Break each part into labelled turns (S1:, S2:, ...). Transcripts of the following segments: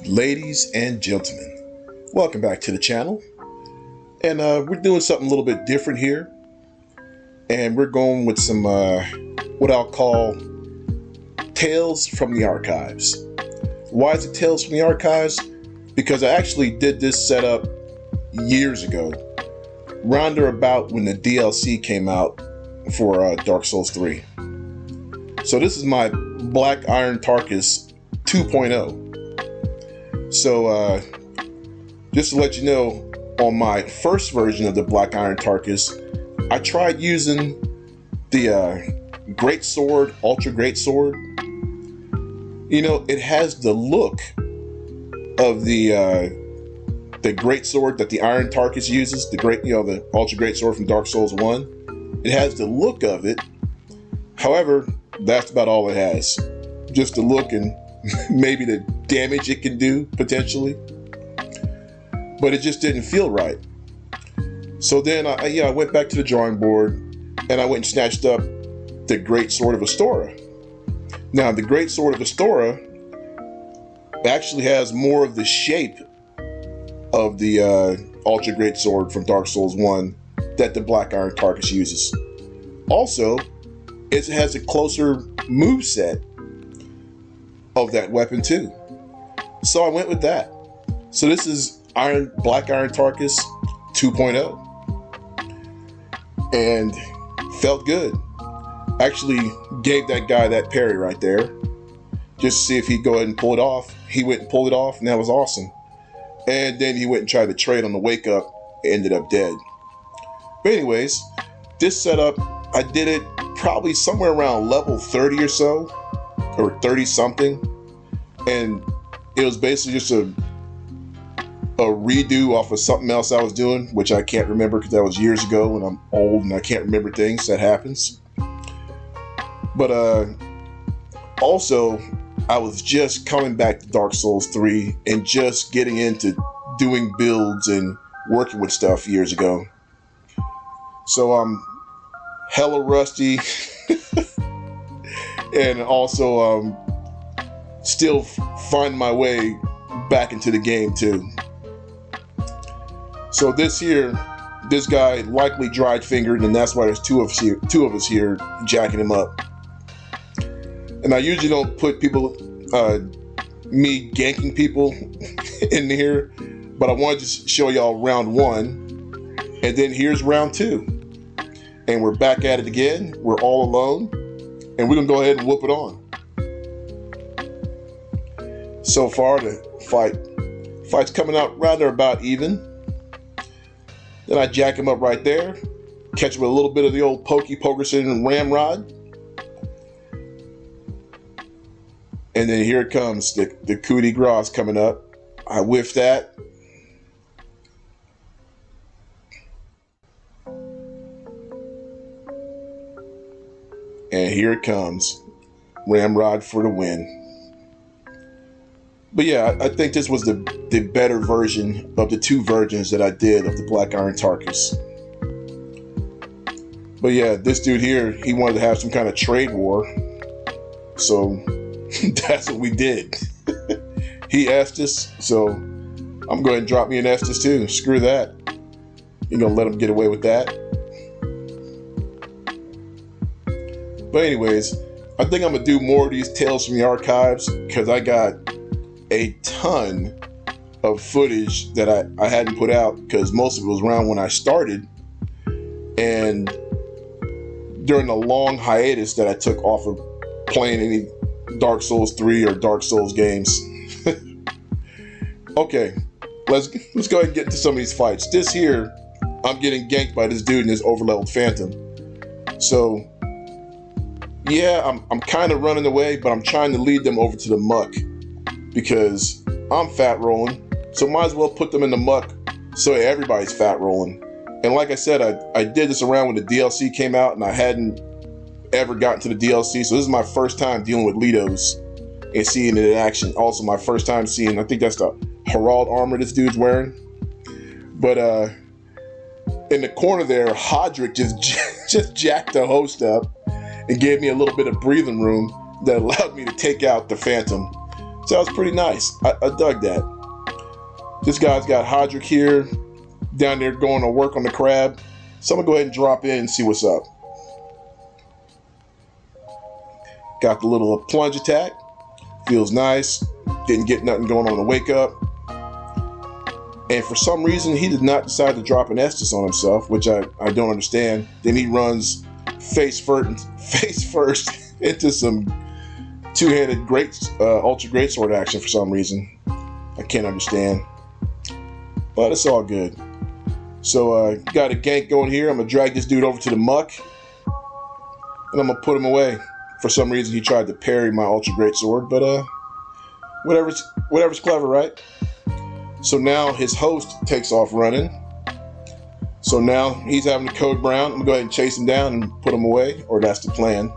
S1: Ladies and gentlemen, welcome back to the channel. And we're doing something a little bit different here. And we're going with some, what I'll call Tales from the Archives. Why is it Tales from the Archives? Because I actually did this setup years ago, round or about when the DLC came out for Dark Souls 3. So this is my Black Iron Tarkus 2.0. So just to let you know, on my first version of the Black Iron Tarkus, I tried using the Great Sword, Ultra Great Sword. You know, it has the look of the Great Sword that the Iron Tarkus uses, the Ultra Great Sword from Dark Souls 1. It has the look of it. However, that's about all it has. Just the look and maybe the damage it can do, potentially. But it just didn't feel right. So then I went back to the drawing board and I went and snatched up the Great Sword of Astora. Now, the Great Sword of Astora actually has more of the shape of the Ultra Great Sword from Dark Souls 1 that the Black Iron Tarkus uses. Also, it has a closer moveset of that weapon too. So I went with that. So this is Black Iron Tarkus 2.0. And felt good. Actually gave that guy that parry right there, just to see if he'd go ahead and pull it off. He went and pulled it off, and that was awesome. And then he went and tried to trade on the wake up, ended up dead. But anyways, this setup, I did it probably somewhere around level 30 or so, or 30 something. And it was basically just a redo off of something else I was doing, which I can't remember because that was years ago and I'm old and I can't remember things. That happens. But also, I was just coming back to Dark Souls 3 and just getting into doing builds and working with stuff years ago. So I'm hella rusty and also still find my way back into the game too. So this guy likely dried fingered, and that's why there's two of us here jacking him up. And I usually don't put people, me ganking people in here, but I wanted to show y'all round 1, and then here's round 2. And we're back at it again. We're all alone, and we're gonna go ahead and whoop it on. So far, the fight's coming out rather about even. Then I jack him up right there, catch him with a little bit of the old Pokey Pokerson and Ramrod. And then here it comes, the coup de grace coming up. I whiff that. And here it comes, Ramrod for the win. But yeah, I think this was the better version of the two versions that I did of the Black Iron Tarkus. But yeah, this dude here, he wanted to have some kind of trade war. So that's what we did. He asked us, so I'm going to drop me an Estus too. Screw that. You're going to let him get away with that. But anyways, I think I'm going to do more of these Tales from the Archives because I got a ton of footage that I hadn't put out because most of it was around when I started and during the long hiatus that I took off of playing any Dark Souls 3 or Dark Souls games. Okay, let's go ahead and get into some of these fights. This here, I'm getting ganked by this dude in his overleveled Phantom. So yeah, I'm kind of running away, but I'm trying to lead them over to the muck because I'm fat rolling, so might as well put them in the muck so everybody's fat rolling. And like I said, I did this around when the DLC came out and I hadn't ever gotten to the DLC, so this is my first time dealing with Lidos and seeing it in action. Also my first time seeing, I think that's the Herald armor this dude's wearing. But in the corner there, Hodrick just jacked the host up and gave me a little bit of breathing room that allowed me to take out the Phantom. So that was pretty nice. I dug that. This guy's got Hodrick here, down there going to work on the crab. So I'm gonna go ahead and drop in and see what's up. Got the little plunge attack. Feels nice. Didn't get nothing going on the wake up. And for some reason, he did not decide to drop an Estus on himself, which I don't understand. Then he runs face first into some two-handed ultra greatsword action for some reason. I can't understand. But it's all good. So got a gank going here. I'm going to drag this dude over to the muck. And I'm going to put him away. For some reason, he tried to parry my ultra greatsword. But whatever's clever, right? So now his host takes off running. So now he's having the code brown. I'm going to go ahead and chase him down and put him away. Or that's the plan.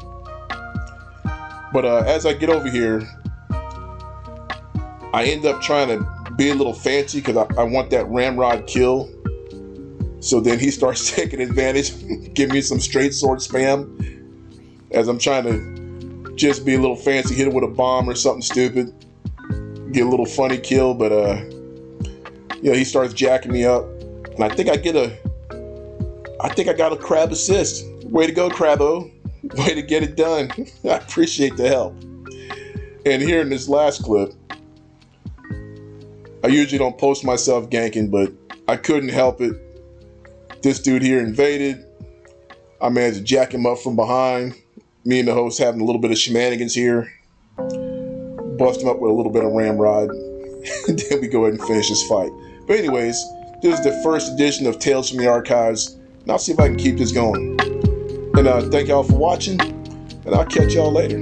S1: But as I get over here, I end up trying to be a little fancy because I want that ramrod kill. So then he starts taking advantage, giving me some straight sword spam as I'm trying to just be a little fancy, hit it with a bomb or something stupid, get a little funny kill. But he starts jacking me up, and I think I got a crab assist. Way to go, Crabbo! Way to get it done. I appreciate the help. And here in this last clip, I usually don't post myself ganking, but I couldn't help it. This dude here invaded. I managed to jack him up from behind. Me and the host having a little bit of shenanigans here. Bust him up with a little bit of ramrod. And then we go ahead and finish this fight. But anyways, this is the first edition of Tales from the Archives. And I'll see if I can keep this going. And thank y'all for watching. And I'll catch y'all later.